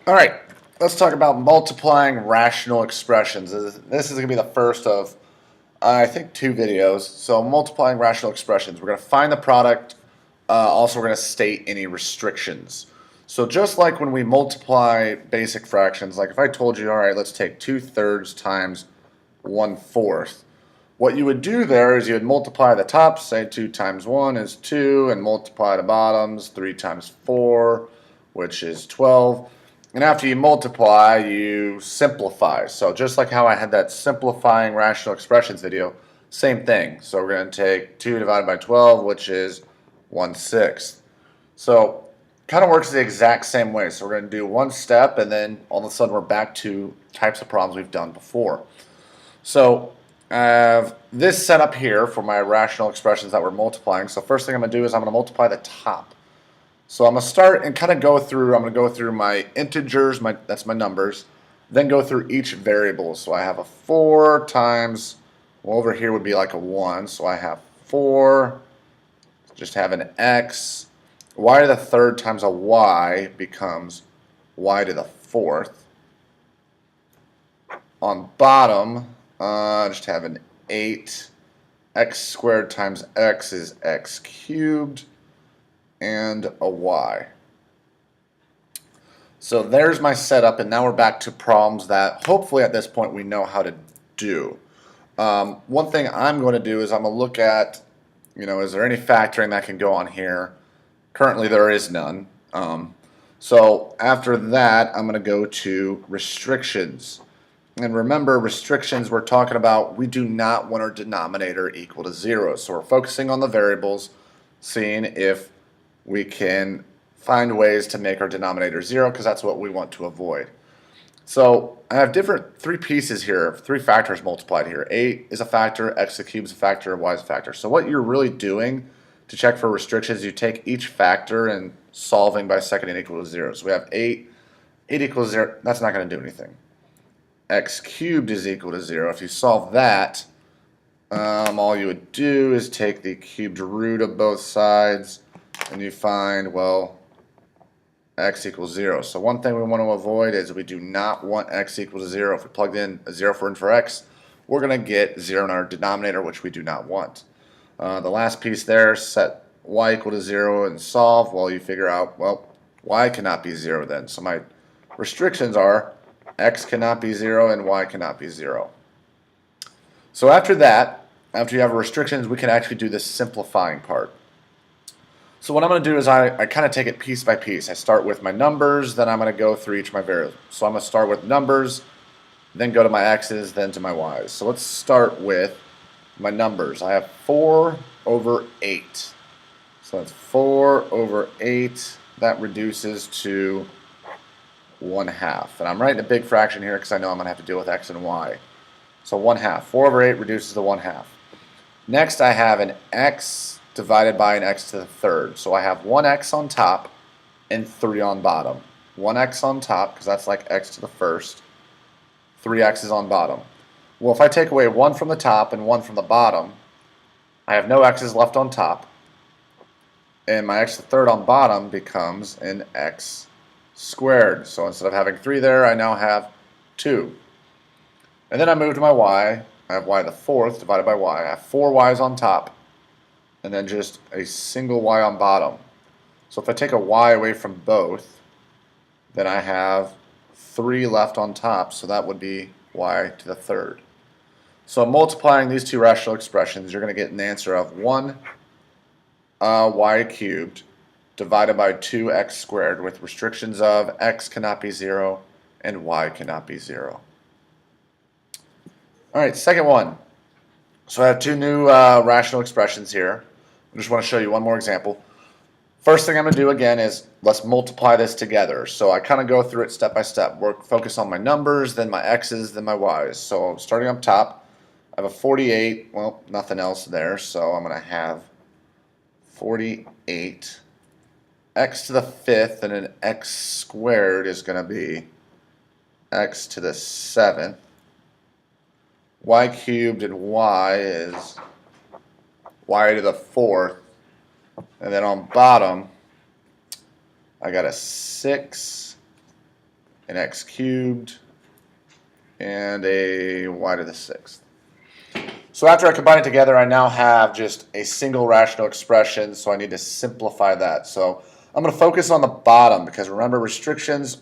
All right, let's talk about multiplying rational expressions. This is going to be the first of, I think, two videos. So multiplying rational expressions. We're going to find the product. Also, we're going to state any restrictions. So just like when we multiply basic fractions, like if I told you, all right, let's take 2/3 times 1/4. What you would do there is you would multiply the tops, say 2 times 1 is 2, and multiply the bottoms, 3 times 4, which is 12. And after you multiply, you simplify. So just like how I had that simplifying rational expressions video, same thing. So we're going to take 2 divided by 12, which is 1/6. So kind of works the exact same way. So we're going to do one step, and then all of a sudden we're back to types of problems we've done before. So I have this set up here for my rational expressions that we're multiplying. So first thing I'm going to do is I'm going to multiply the top. So I'm going to start and kind of go through, I'm going to go through my integers, that's my numbers, then go through each variable. So I have a 4 times, well, over here would be like a 1. So I have 4, just have an x. Y to the third times a y becomes y to the fourth. On bottom, just have an 8. X squared times x is x cubed, and a y. So there's my setup, and now we're back to problems that hopefully at this point we know how to do. One thing I'm going to do is I'm going to look at, is there any factoring that can go on here? Currently there is none. So after that, I'm going to go to restrictions. And remember, restrictions we're talking about, we do not want our denominator equal to 0. So we're focusing on the variables, seeing if we can find ways to make our denominator 0, because that's what we want to avoid. So I have three pieces here, 3 factors multiplied here. 8 is a factor, x to the cube is a factor, y is a factor. So what you're really doing to check for restrictions, you take each factor and solving by second and equal to 0. So we have 8 equals 0, that's not going to do anything. X cubed is equal to 0. If you solve that, all you would do is take the cubed root of both sides, and you find, well, x equals 0. So one thing we want to avoid is we do not want x equal to 0. If we plugged in a 0 for x, we're going to get 0 in our denominator, which we do not want. The last piece there, set y equal to 0 and solve. Well, you figure out, well, y cannot be 0 then. So my restrictions are x cannot be 0 and y cannot be 0. So after that, after you have restrictions, we can actually do the simplifying part. So what I'm going to do is I kind of take it piece by piece. I start with my numbers, then I'm going to go through each of my variables. So I'm going to start with numbers, then go to my x's, then to my y's. So let's start with my numbers. I have 4 over 8. So that's 4 over 8. That reduces to 1/2. And I'm writing a big fraction here because I know I'm going to have to deal with x and y. So 1/2. 4 over 8 reduces to 1/2. Next I have an x divided by an x to the third. So I have 1x on top and 3 on bottom. 1x on top, because that's like x to the first. 3x's on bottom. Well, if I take away 1 from the top and 1 from the bottom, I have no x's left on top. And my x to the third on bottom becomes an x squared. So instead of having 3 there, I now have 2. And then I move to my y. I have y to the fourth divided by y. I have 4 y's on top, and then just a single y on bottom. So if I take a y away from both, then I have 3 left on top, so that would be y to the third. So multiplying these two rational expressions, you're going to get an answer of 1 y cubed divided by 2x squared, with restrictions of x cannot be 0 and y cannot be 0. Alright, second one. So I have two new rational expressions here. I just want to show you one more example. First thing I'm going to do again is let's multiply this together. So I kind of go through it step by step. Focus on my numbers, then my x's, then my y's. So starting up top, I have a 48. Well, nothing else there, so I'm going to have 48. X to the fifth and an x squared is going to be x to the seventh. Y cubed and y is y to the fourth. And then on bottom, I got a 6 an x cubed, and a y to the 6th. So after I combine it together, I now have just a single rational expression, so I need to simplify that. So I'm going to focus on the bottom because remember, restrictions,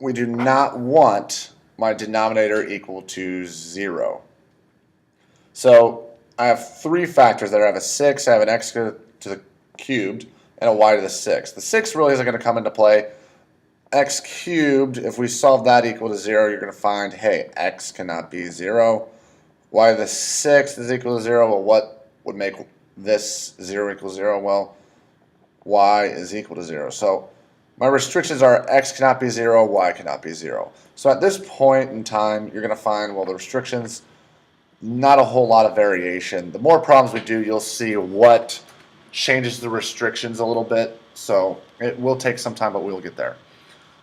we do not want my denominator equal to 0. So I have three factors there. I have a 6, I have an x to the cubed, and a y to the 6th. The 6 really isn't going to come into play. X cubed, if we solve that equal to 0, you're going to find, hey, x cannot be 0. Y to the 6th is equal to 0. Well, what would make this 0 equal 0? Well, y is equal to 0. So my restrictions are x cannot be 0, y cannot be 0. So at this point in time, you're going to find, well, the restrictions, not a whole lot of variation. The more problems we do, you'll see what changes the restrictions a little bit. So it will take some time, but we'll get there.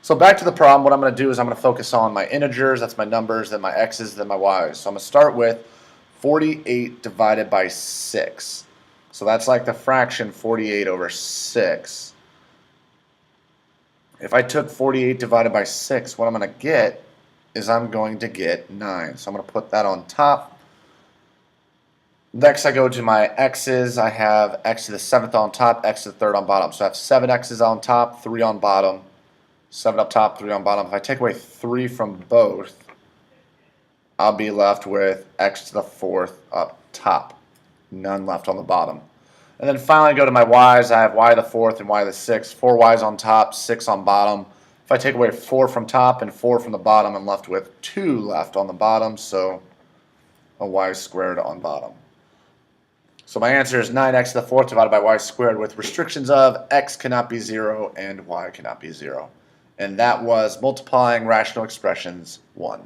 So back to the problem, what I'm going to do is I'm going to focus on my integers, that's my numbers, then my x's, then my y's. So I'm going to start with 48 divided by 6. So that's like the fraction 48 over 6. If I took 48 divided by 6, what I'm going to get is I'm going to get 9. So I'm going to put that on top. Next I go to my x's. I have x to the 7th on top, x to the 3rd on bottom. So I have 7 x's on top, 3 on bottom. 7 up top, 3 on bottom. If I take away 3 from both, I'll be left with x to the 4th up top. None left on the bottom. And then finally go to my y's. I have y to the 4th and y to the 6th. 4 y's on top, 6 on bottom. If I take away 4 from top and 4 from the bottom, I'm left with 2 left on the bottom, so a y squared on bottom. So my answer is 9x to the 4th divided by y squared with restrictions of x cannot be 0 and y cannot be 0. And that was multiplying rational expressions 1.